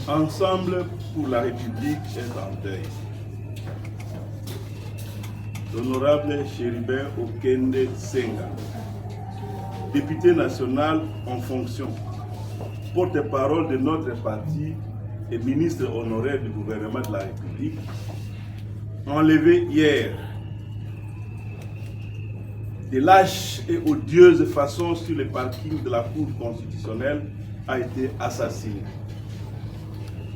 Ensemble pour la République est en deuil. L'honorable Chéribert Okende Senga, député national en fonction, porte-parole de notre parti et ministre honoraire du gouvernement de la République, enlevé hier de lâche et odieuse façon sur le parking de la Cour constitutionnelle, a été assassiné.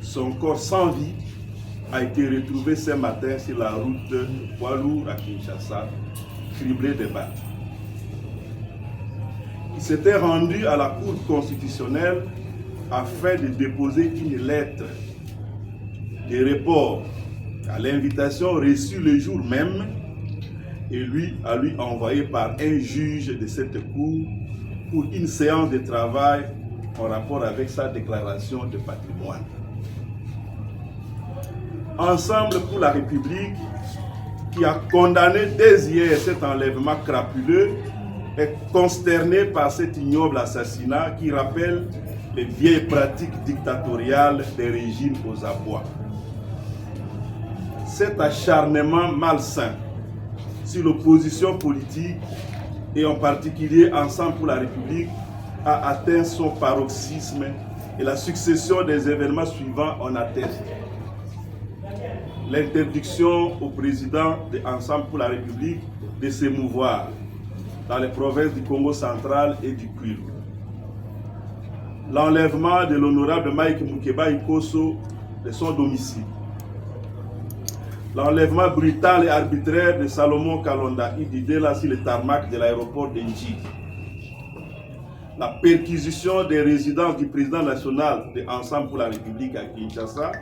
Son corps sans vie a été retrouvé ce matin sur la route de Poilour à Kinshasa, criblé de balles. Il s'était rendu à la Cour constitutionnelle afin de déposer une lettre de report à l'invitation reçue le jour même et lui envoyé par un juge de cette cour pour une séance de travail en rapport avec sa déclaration de patrimoine. Ensemble pour la République, qui a condamné dès hier cet enlèvement crapuleux, est consterné par cet ignoble assassinat qui rappelle les vieilles pratiques dictatoriales des régimes aux abois. Cet acharnement malsain sur l'opposition politique et en particulier Ensemble pour la République a atteint son paroxysme et la succession des événements suivants en atteste. L'interdiction au président de Ensemble pour la République de s'émouvoir dans les provinces du Congo central et du Kwilu. L'enlèvement de l'honorable Mike Mukeba Ikosso de son domicile. L'enlèvement brutal et arbitraire de Salomon Kalonda Ididela sur le tarmac de l'aéroport d'Enji. La perquisition des résidences du président national de Ensemble pour la République à Kinshasa,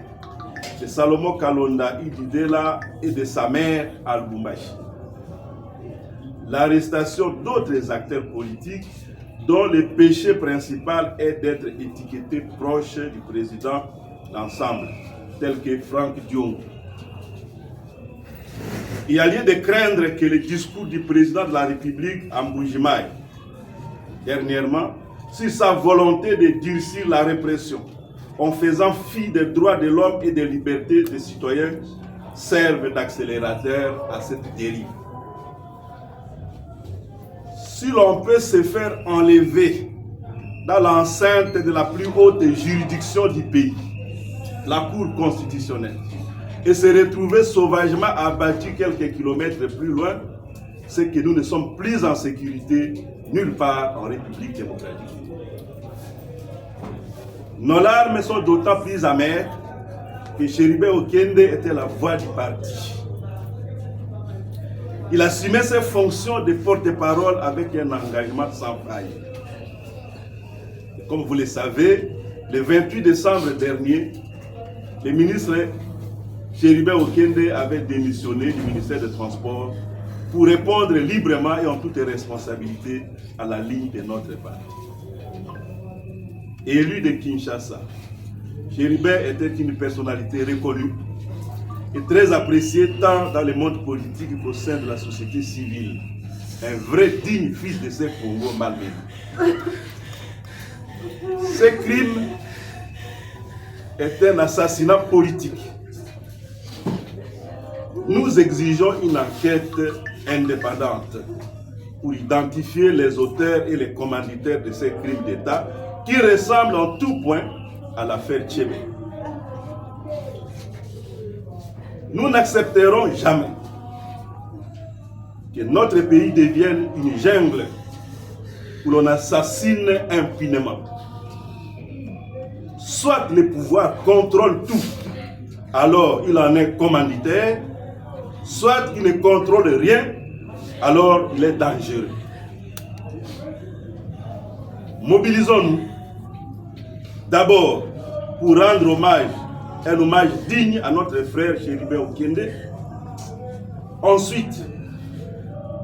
de Salomon Kalonda Ididela et de sa mère à Lubumbashi. L'arrestation d'autres acteurs politiques dont le péché principal est d'être étiquetés proches du président d'Ensemble, tels que Franck Diong. Il y a lieu de craindre que le discours du président de la République à Mbujimaï, dernièrement, sur sa volonté de durcir la répression, en faisant fi des droits de l'homme et des libertés des citoyens, servent d'accélérateur à cette dérive. Si l'on peut se faire enlever dans l'enceinte de la plus haute juridiction du pays, la Cour constitutionnelle, et se retrouver sauvagement abattu quelques kilomètres plus loin, c'est que nous ne sommes plus en sécurité nulle part en République démocratique. Nos larmes sont d'autant plus amères que Chéribert Okende était la voix du parti. Il assumait ses fonctions de porte-parole avec un engagement sans faille. Comme vous le savez, le 28 décembre dernier, le ministre Chéribert Okende avait démissionné du ministère des Transports pour répondre librement et en toute responsabilité à la ligne de notre parti. Élu de Kinshasa, Chéribert était une personnalité reconnue et très apprécié tant dans le monde politique qu'au sein de la société civile. Un vrai digne fils de ces Congo malmenés. Ce crime est un assassinat politique. Nous exigeons une enquête indépendante pour identifier les auteurs et les commanditaires de ces crimes d'État qui ressemblent en tout point à l'affaire Tchébé. Nous n'accepterons jamais que notre pays devienne une jungle où l'on assassine impunément. Soit le pouvoir contrôle tout, alors il en est commanditaire, soit il ne contrôle rien, alors il est dangereux. Mobilisons-nous d'abord pour rendre un hommage digne à notre frère Chéribert Okende. Ensuite,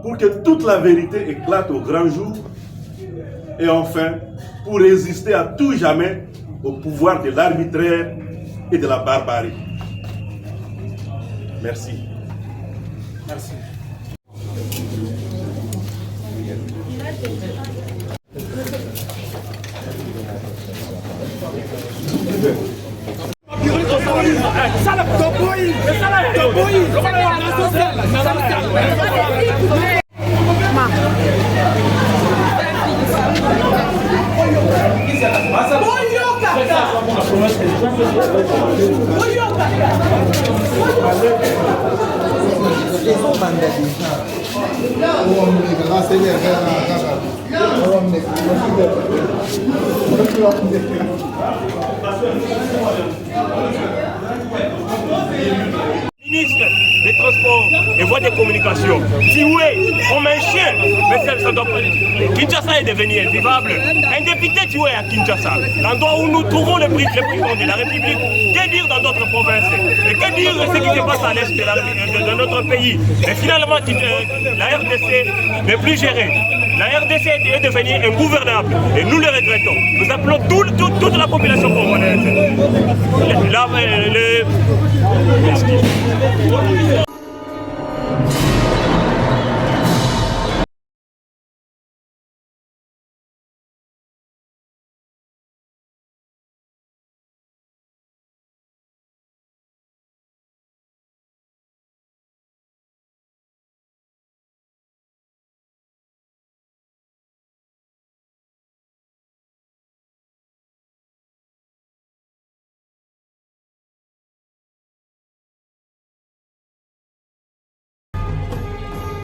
pour que toute la vérité éclate au grand jour. Et enfin, pour résister à tout jamais au pouvoir de l'arbitraire et de la barbarie. Merci. Merci. Ministre des Transports et voies de communication, si oui, comme un chien, mais ça doit pas. Kinshasa est devenu invivable. Un député tué à Kinshasa, l'endroit où nous trouvons le président de la République. Que dire dans d'autres provinces? Et que dire de ce qui se passe à l'est de notre pays? Et finalement, la RDC n'est plus gérée. La RDC est devenue ingouvernable et nous le regrettons. Nous appelons toute la population congolaise.